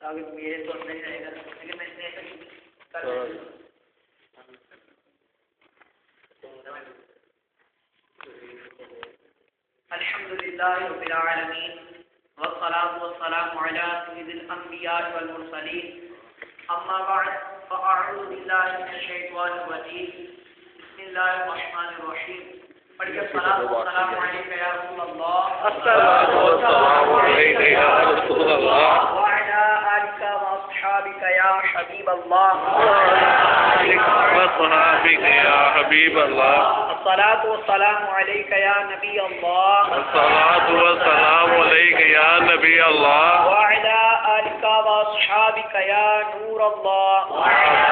میرے تو نہیں رہے گا لیکن میں نے الحمد للہ رب العالمین والصلاة والسلام علی سید الانبیاء والمرسلین اما بعد فاعوذ باللہ من الشیطان الرجیم بسم اللہ الرحمن الرحیم پڑھیے الصلاة والسلام علیک یا رسول اللہ الصلاة والسلام علیک یا رسول اللہ وعلی آلک واصحابک یا حبیب اللہ وصحابك يا حبيب الله الصلاة والسلام عليك يا نبي الله الصلاة والسلام عليك يا نبي الله وعلى آلك وأصحابك يا نور الله وعلى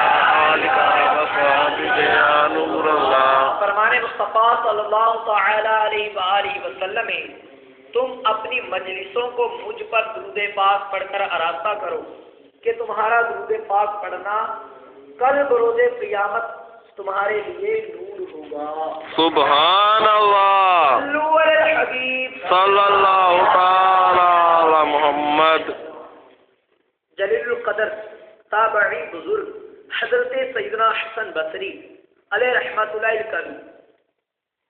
آلك وصحابك يا نور الله فرمان مصطفیٰ صلی اللہ تعالی علیہ وآلہ وسلم تم اپنی مجلسوں کو مجھ پر درود پاک پڑھ کر آراستہ کرو کہ تمہارا درود پاک پڑھنا کل بروز قیامت تمہارے لیے نور ہوگا. سبحان اللہ صلو علی الحبیب صلی اللہ تعالی علی محمد. جلیل القدر تابعی بزرگ حضرت سیدنا حسن بصری علیہ رحمۃ اللہ الکریم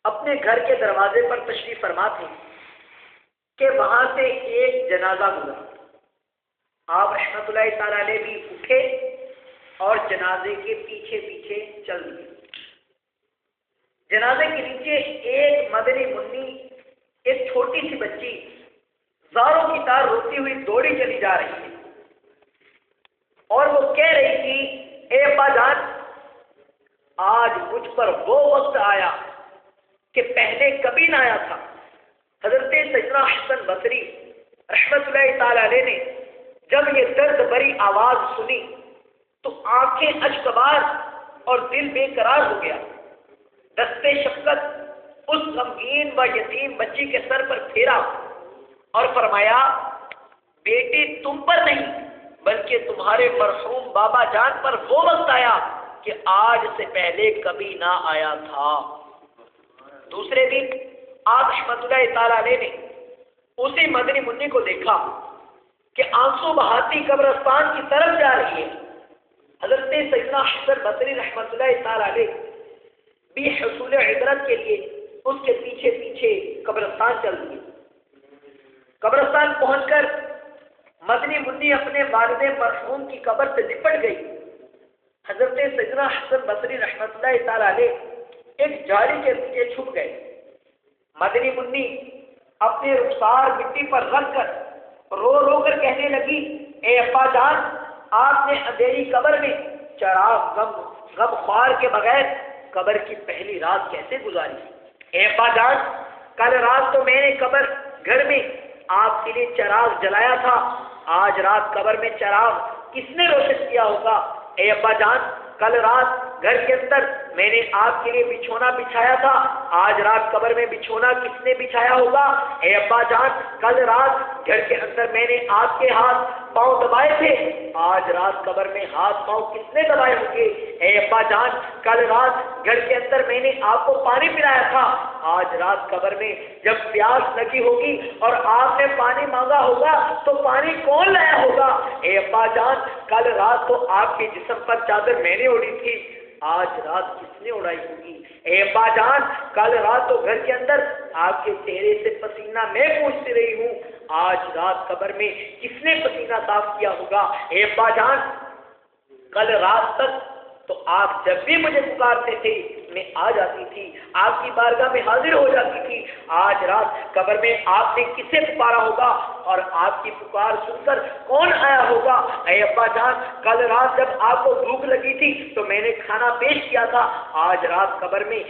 اپنے گھر کے دروازے پر تشریف فرما تھے کہ وہاں سے ایک جنازہ گزرا. آپ رحمۃ اللہ تعالی علیہ بھی اٹھے اور جنازے کے پیچھے پیچھے چل دیے. جنازے کے نیچے ایک مدنی منی ایک چھوٹی سی بچی زاروں کی طرح روتی ہوئی دوڑی چلی جا رہی ہے اور وہ کہہ رہی تھی اے ابا جان آج مجھ پر وہ وقت آیا کہ پہلے کبھی نہ آیا تھا. حضرت سیدنا حسن بصری رحمۃ اللہ تعالی علیہ نے جب یہ درد بھری آواز سنی تو آنکھیں اشکبار اور دل بے قرار ہو گیا. دستے شفقت اس غمگین و یتیم بچی کے سر پر پھیرا اور فرمایا بیٹی تم پر نہیں بلکہ تمہارے مرحوم بابا جان پر وہ وقت آیا کہ آج سے پہلے کبھی نہ آیا تھا. دوسرے دن آپ رحمۃ اللہ تعالی علیہ نے اسی مدنی منی کو دیکھا کہ آنسو بہاتی قبرستان کی طرف جا رہی ہے. حضرت سیدنا حسن بصری رحمۃ اللہ تعالی علیہ بھی حصول عبرت کے لیے اس کے پیچھے پیچھے قبرستان چل دیے. قبرستان پہنچ کر مدنی منی اپنے والد مرحوم کی قبر سے لپٹ گئی. حضرت سیدنا حسن بصری رحمۃ اللہ تعالی علیہ ایک جھاڑی کے پیچھے چھپ گئے. مدنی منی اپنے رخسار مٹی پر رکھ کر رو رو کر کہنے لگی اے ابا جان آپ نے اندھیری قبر میں چراغ غم خوار کے بغیر قبر کی پہلی رات کیسے گزاری؟ اے ابا جان کل رات تو میں نے قبر گھر میں آپ کے لیے چراغ جلایا تھا. آج رات قبر میں چراغ کس نے روشن کیا ہوگا؟ اے ابا جان کل رات گھر کے اندر میں نے آپ کے لیے بچھونا بچھایا تھا. آج رات قبر میں بچھونا کس نے بچھایا ہوگا؟ اے ابا جان کل رات گھر کے اندر میں نے آپ کے ہاتھ پاؤں دبائے تھے. آج رات قبر میں ہاتھ پاؤں کس نے دبائے ہوں گے؟ اے ابا جان کل رات گھر کے اندر میں نے آپ کو پانی پلایا تھا. آج رات قبر میں جب پیاس لگی ہوگی اور آپ نے پانی مانگا ہوگا تو پانی کون لایا ہوگا؟ اے ابا جان کل رات تو آپ کے جسم پر چادر میں نے اوڑھی تھی. آج رات کس نے اڑائی ہوگی؟ اے ابا جان کل رات تو گھر کے اندر آپ کے چہرے سے پسینہ میں پوچھتی رہی ہوں. آج رات قبر میں کس نے پسینہ صاف کیا ہوگا؟ اے ابا جان کل رات تک تو آپ جب بھی مجھے پکارتے تھے میں آ جاتی تھی, آپ کی بارگاہ میں حاضر ہو جاتی تھی. آج رات قبر میں آپ نے کسے پکارا ہوگا اور آپ کی پکار سن کر کون آیا ہوگا؟ اے ابا جان کل رات جب آپ کو بھوک لگی تھی تو میں نے کھانا پیش کیا تھا. آج رات قبر میں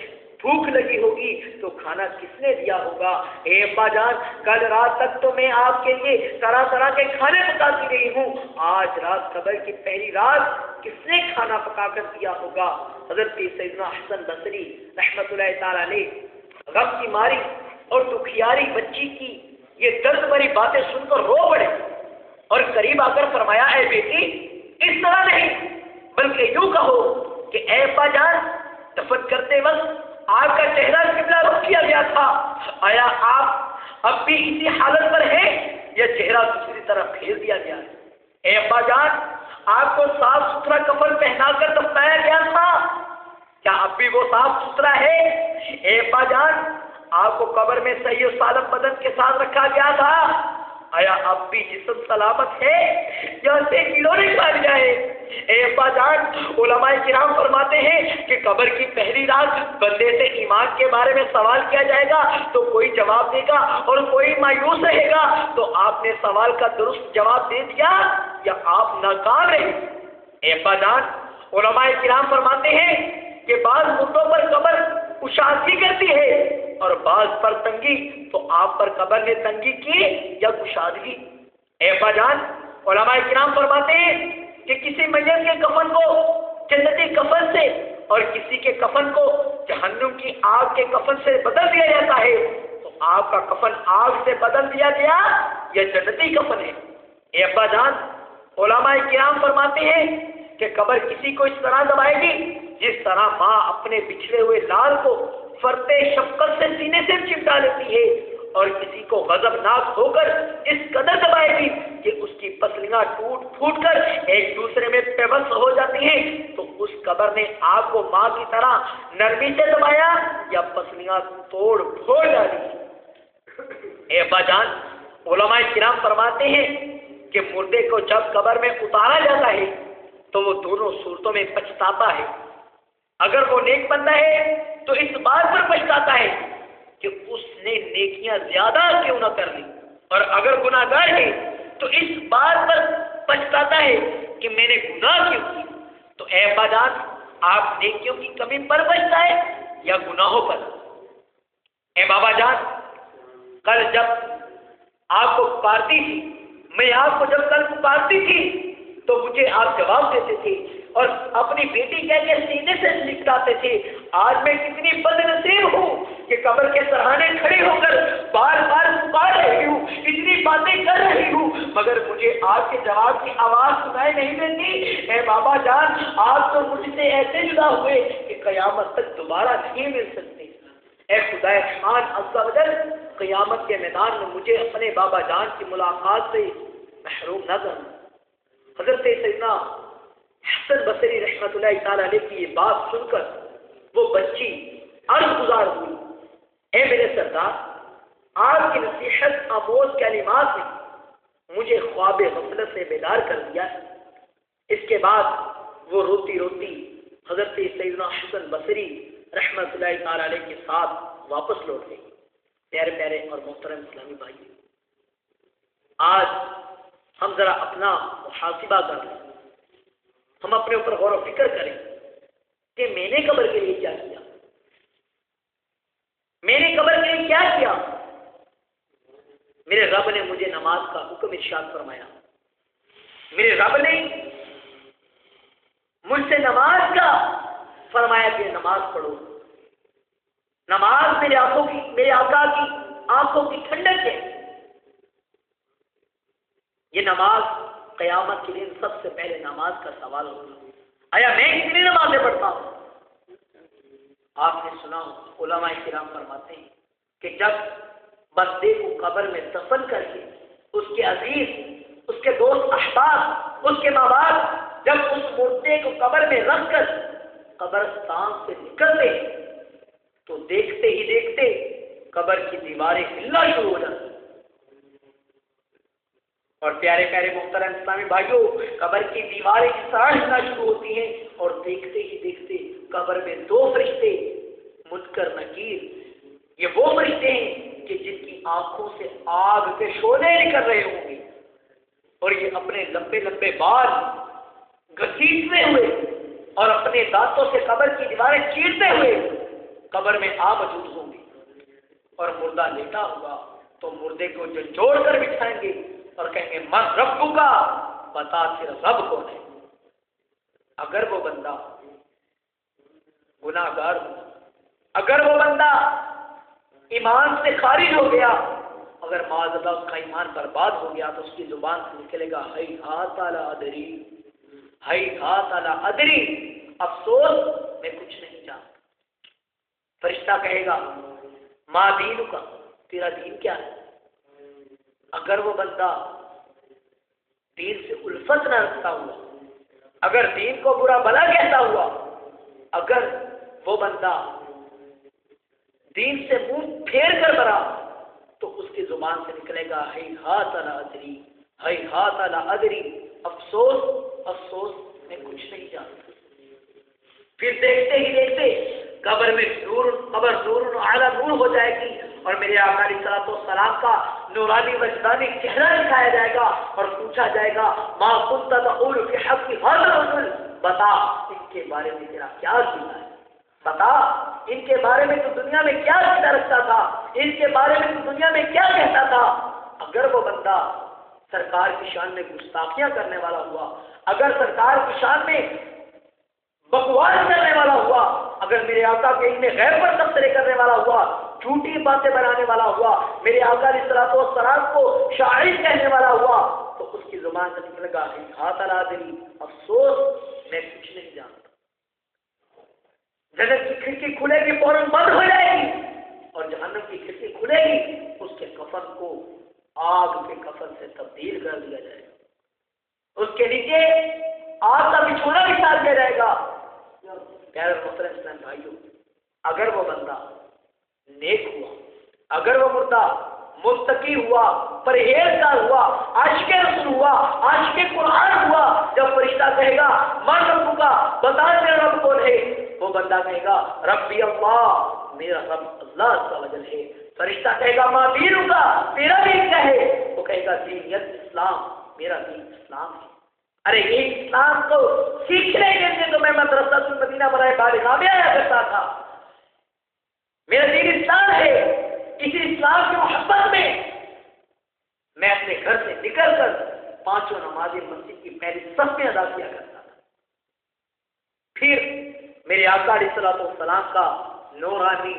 بھوک لگی ہوگی تو کھانا کس نے دیا ہوگا؟ اے ابا جان کل رات تک تو میں آپ کے لیے طرح طرح کے کھانے پکاتی رہی ہوں. آج رات قبر کی پہلی رات کس نے کھانا پکا کر دیا ہوگا؟ حضرت سیدنا حسن بصری رحمۃ اللہ تعالی علیہ غم کی ماری اور دکھیاری بچی کی یہ درد بھری باتیں سن کر رو پڑے اور قریب آ کر فرمایا اے بیٹی اس طرح نہیں بلکہ یوں کہو کہ اے ابا جان دفن کرتے وقت آپ کا چہرہ قبلہ رخ کیا گیا تھا. آیا آپ اب بھی اسی حالت پر ہیں یا چہرہ دوسری طرف پھیر دیا گیا ہے؟ اے ابا جان، آپ کو صاف ستھرا کفن پہنا کر دفنایا گیا تھا، کیا اب بھی وہ صاف ستھرا ہے؟ اے ابا جان، آپ کو قبر میں صحیح و سالم بدن کے ساتھ رکھا گیا تھا، آیا اب بھی جسم سلامت ہے یا اسے کیڑوں نے کھا لیا ہے؟ اے ابا جان، علماء کرام فرماتے ہیں کہ قبر کی پہلی رات بندے سے ایمان کے بارے میں سوال کیا جائے گا تو کوئی جواب دے گا اور کوئی مایوس رہے گا، تو آپ نے سوال کا درست جواب دے دیا یا آپ ناکام رہے؟ اے ابا جان، علماء کرام فرماتے ہیں کہ بعض مردوں پر قبر کشادگی کرتی ہے اور بعض پر تنگی، تو آپ پر قبر نے تنگی کی یا کشادگی؟ اے ابا جان، علماء کرام فرماتے ہیں کہ کسی میت کے کفن کو جنتی کفن سے اور کسی کے کفن کو جہنم کی آگ کے کفن سے بدل دیا جاتا ہے، تو آپ کا کفن آگ سے بدل دیا گیا یا جنتی کفن ہے؟ اے ابا جان، علماء کرام فرماتے ہیں کہ قبر کسی کو اس طرح دبائے گی جس طرح ماں اپنے بچھڑے ہوئے لال کو فرتے شفقت سے سینے سے چمٹا لیتی ہے، اور کسی کو غضبناک ہو کر اس قدر دبائے گی کہ اس کی پسلیاں ٹوٹ پھوٹ کر ایک دوسرے میں پیوست ہو جاتی ہیں، تو اس قبر نے آپ کو ماں کی طرح نرمی سے دبایا یا پسلیاں توڑ پھوڑ ڈالی؟ اے ابا جان، علماء کرام فرماتے ہیں کہ مردے کو جب قبر میں اتارا جاتا ہے تو وہ دونوں صورتوں میں پچھتاتا ہے۔ اگر وہ نیک بندہ ہے تو اس بات پر پچھتاتا ہے کہ اس نے نیکیاں زیادہ کیوں نہ کر لی، اور اگر گناہ گار ہے تو اس بات پر پچھتاتا ہے کہ میں نے گناہ کیوں کی۔ تو اے ابا جان، آپ نیکیوں کی کمی پر پچھتائے یا گناہوں پر؟ اے بابا جان، کل جب آپ کو پکارتی تھی، میں آپ کو جب کل پکارتی تھی تو مجھے آپ جواب دیتے تھے اور اپنی بیٹی کہہ کے سینے سے لکھاتے تھے۔ آج میں کتنی بد نصیب ہوں کہ قبر کے سرہانے کھڑے ہو کر بار بار پکار رہی ہوں، اتنی باتیں کر رہی ہوں، مگر مجھے آپ کے جواب کی آواز سنائی نہیں دیتی۔ اے بابا جان، آپ تو مجھ سے ایسے جدا ہوئے کہ قیامت تک دوبارہ نہیں مل سکتے۔ اے خدا خان عز و جل، قیامت کے میدان میں مجھے اپنے بابا جان کی ملاقات سے محروم نہ کرنا۔ حضرت سیدنا حسن بصری رحمۃ اللہ تعالی علیہ کی یہ بات سن کر وہ بچی عرض گزار ہوئی، اے میرے سردار، آپ کی نصیحت آموز کلمات نے مجھے خواب غفلت سے بیدار کر دیا ہے۔ اس کے بعد وہ روتی روتی حضرت سیدنا حسن بصری رحمۃ اللہ تعالی علیہ کے ساتھ واپس لوٹ گئی۔ پیارے پیارے اور محترم اسلامی بھائی، آج ہم ذرا اپنا محاسبہ کر لیں، ہم اپنے اوپر غور و فکر کریں کہ میں نے قبر کے لیے کیا کیا، میں نے قبر کے لیے کیا کیا۔ میرے رب نے مجھے نماز کا حکم ارشاد فرمایا، میرے رب نے مجھ سے نماز کا فرمایا کہ نماز پڑھو۔ نماز میرے آقا کی آنکھوں کی ٹھنڈک ہے۔ یہ نماز قیامت کے دن سب سے پہلے نماز کا سوال ہوگا، آیا میں کتنی نمازیں پڑھتا ہوں؟ آپ نے سنا علماء کرام فرماتے ہیں کہ جب بندے کو قبر میں دفن کر کے اس کے عزیز، اس کے دوست احباب، اس کے ماں باپ جب اس مردے کو قبر میں رکھ کر قبرستان سے نکلتے تو دیکھتے ہی دیکھتے قبر کی دیواریں ہلنا شروع ہو جاتی۔ اور پیارے پیارے محترم اسلامی بھائیوں، قبر کی دیواریں اس طرح ہلنا شروع ہوتی ہیں اور دیکھتے ہی دیکھتے قبر میں دو فرشتے منکر نکیر، یہ وہ فرشتے ہیں کہ جن کی آنکھوں سے آگ کے شعلے نکل رہے ہوں گے، اور یہ اپنے لمبے لمبے بال گھسیٹتے ہوئے اور اپنے دانتوں سے قبر کی دیواریں چیرتے ہوئے قبر میں آ موجود ہوں گے، اور مردہ لیٹا ہوگا تو مردے کو جھنجھوڑ کر بٹھائیں گے اور کہیں گے من ربو کا، بتا تیرا رب کون ہے۔ اگر وہ بندہ گناہ گار ہو، اگر وہ بندہ ایمان سے خارج ہو گیا، اگر معاذ اللہ اس کا ایمان برباد ہو گیا، تو اس کی زبان سے نکلے گا ہی ہاتھ اعلی ادری، ہی ہاتھ اعلی ادری، افسوس میں کچھ نہیں جانتا۔ فرشتہ کہے گا ما دین کا، تیرا دین کیا ہے؟ اگر وہ بندہ دین سے الفت نہ رکھتا ہوا، اگر دین کو برا بھلا کہتا ہوا، اگر وہ بندہ دین سے منہ پھیر کر برا، تو اس کی زبان سے نکلے گا ہیہات لا ادری، ہیہات لا ادری، افسوس افسوس میں کچھ نہیں جانتا۔ پھر دیکھتے ہی دیکھتے قبر میں نور اعلیٰ نور ہو جائے گی، اور میرے آقا علیہ الصلوۃ والسلام کا نورانی وجدانی چہرہ دکھایا جائے گا اور پوچھا جائے گا ما كنت تقول في حق هذا الرجل، بتا ان کے بارے میں تیرا کیا عقیدہ ہے، بتا ان کے بارے میں تو دنیا میں کیا عقیدہ رکھتا تھا، ان کے بارے میں تو دنیا میں کیا کہتا تھا۔ اگر وہ بندہ سرکار کی شان میں گستاخیاں کرنے والا ہوا، اگر سرکار کی شان میں بکواس کرنے والا ہوا، اگر میرے آقا کے علم غیب پر تبصرے کرنے والا ہوا، جھوٹی باتیں بنانے والا ہوا، میرے آقا علیہ الصلوۃ والسلام کو شاعر کہنے والا ہوا، تو اس کی زبان سے نکلے گا ہیہات لا ادری، افسوس میں کچھ نہیں جانتا۔ جنت کی کھڑکی کھلے گی فوراً بند ہو جائے گی، اور جہنم کی کھڑکی کھلے گی، اس کے کفن کو آگ کے کفن سے تبدیل کر دیا جائے گا، اس کے نیچے آگ کا بچھونا بچھا دیا جائے گا۔ پیارے محترم اسلام بھائیوں، اگر وہ بندہ نیک ہوا، اگر وہ مردہ متقی ہوا، پرہیزگار ہوا، عاشق رسول ہوا، عاشق قرآن ہوا، جب فرشتہ کہے گا من رب کا، بتا میرا رب کون ہے، وہ بندہ کہے گا ربی اللہ، میرا رب اللہ عز و جل ہے۔ فرشتہ کہے گا ماں دین کا، تیرا دین کیا ہے، وہ کہے گا دینیت اسلام، میرا دین اسلام ہے۔ ارے یہ اسلام کو سیکھنے کے لیے تو میں مدرسہ مدینہ برائے خالقہ میں آیا کرتا تھا، میرا دین اسلام ہے، اسی اسلام کی محبت میں اپنے گھر سے نکل کر پانچوں نمازیں مسجد کی پہلی صف میں ادا کیا کرتا تھا۔ پھر میرے آقا علیہ الصلوۃ والسلام کا نورانی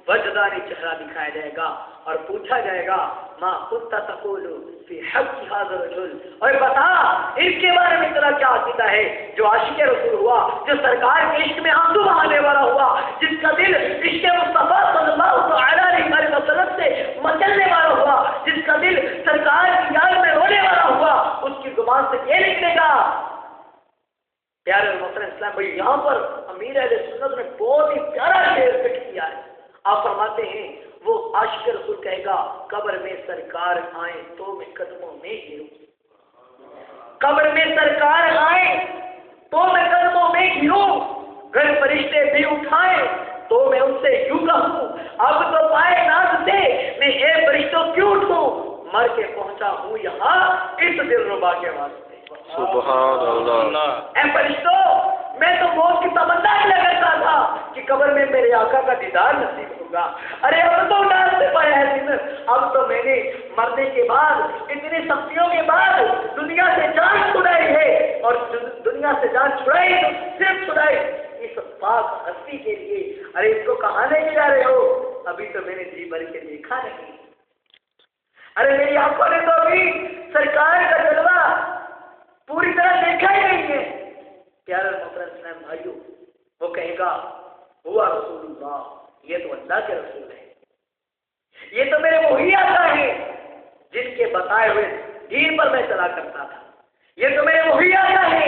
وجدانی چہرہ دکھایا جائے گا اور پوچھا جائے گا ما كنت تقول في حق هذا الرجل، اور بتا ان کے بارے میں تیرا کیا عقیدہ ہے، جو عاشق رسول ہوا، جو سرکار کے عشق میں آنسو بہانے والا ہوا، جس کا دل عشق مصطفیٰ صلی اللہ علیہ وسلم سے مچلنے والا ہوا، جس کا دل سرکار کی یاد میں رونے والا ہوا، اس کی زبان سے یہ نکلے گا۔ پیارے محترم اسلام بھائی، یہاں پر امیر اہل سنت نے بہت ہی پیارا شعر فٹ کیا ہے۔ آپ فرماتے ہیں وہ عاشق رسول کہے گا قبر میں سرکار آئیں تو میں قدموں میں گروں، قبر میں سرکار آئیں تو میں قدموں میں گروں، گر فرشتے بھی اٹھائیں تو میں ان سے یوں کہوں اب تو پائے ناز سے میں اے فرشتوں کیوں اٹھوں، مر کے پہنچا ہوں یہاں اس دل ربا کے واسطے۔ سبحان اللہ۔ اے فرشتوں، میں تو موت کی تمنا کیا کرتا تھا کہ قبر میں میرے آقا کا دیدار نصیب ہوگا، ارے اب تو ڈال سے پایا ہے دن، اب تو میں نے مرنے کے بعد اتنی سختیوں کے بعد دنیا سے جان چھڑائی ہے، اور دنیا سے جان چھڑائی تو صرف چھڑائی اس پاک ہستی کے لیے، ارے اس کو کہاں لے کے جا رہے ہو، ابھی تو میں نے جی بھر کے دیکھا نہیں، ارے میری آنکھوں نے تو ابھی سرکار کا جلوہ پوری طرح دیکھا ہی نہیں ہے۔ پیارے محترم اسلام بھائیوں، وہ کہے گا ہوا رسول اللہ، یہ تو اللہ کے رسول ہے، یہ تو میرے وہی آقا ہے جن کے بتائے ہوئے دین پر میں چلا کرتا تھا، یہ تو میرے وہی آقا ہے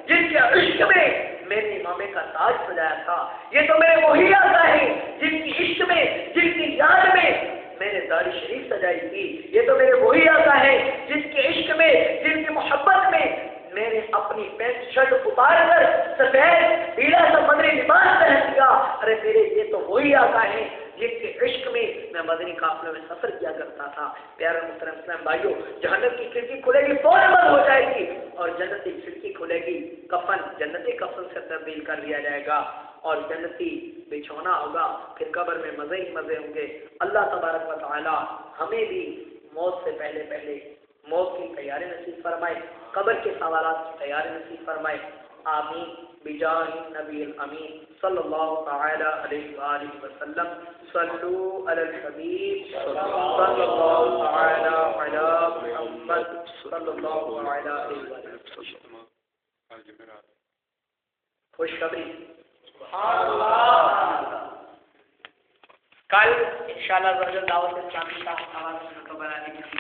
جن کے عشق میں میں نے امامے کا تاج سجایا تھا، یہ تو میرے وہی آقا ہے جن کی عشق میں، جن کی یاد میں میں نے داڑھی شریف سجائی تھی، یہ تو میرے وہی آقا ہے جن کے عشق میں، جن کی محبت میں میں نے اپنی پینٹ شرٹ اتار کر سفید پیلا سا مدنی لباس پہن لیا، ارے میرے یہ تو وہی آقا ہے جن کے عشق میں میں مدنی قافلے میں سفر کیا کرتا تھا۔ پیارے محترم اسلام بھائیوں، جہنم کی کھڑکی کھلے گی فوراً بند ہو جائے گی، اور جنت کی کھڑکی کھلے گی، کفن جنتی کفن سے تبدیل کر لیا جائے گا اور جنتی بچھونا ہوگا، پھر قبر میں مزے ہی مزے ہوں گے۔ اللہ تبارک و تعالی ہمیں بھی موت سے پہلے پہلے موت کی تیاری نصیب فرمائے، قبر کے سوالات کی تیاری نصیب فرمائے، آمین بجاہ النبی الامین صلی اللہ تعالی علیہ وآلہ وسلم۔ صلو علی الحبیب صلی اللہ تعالی علی محمد صلی اللہ علیہ وآلہ وسلم۔ خوشخبری، کل انشاءاللہ دعوت اسلامی کا حوالہ بنانے کی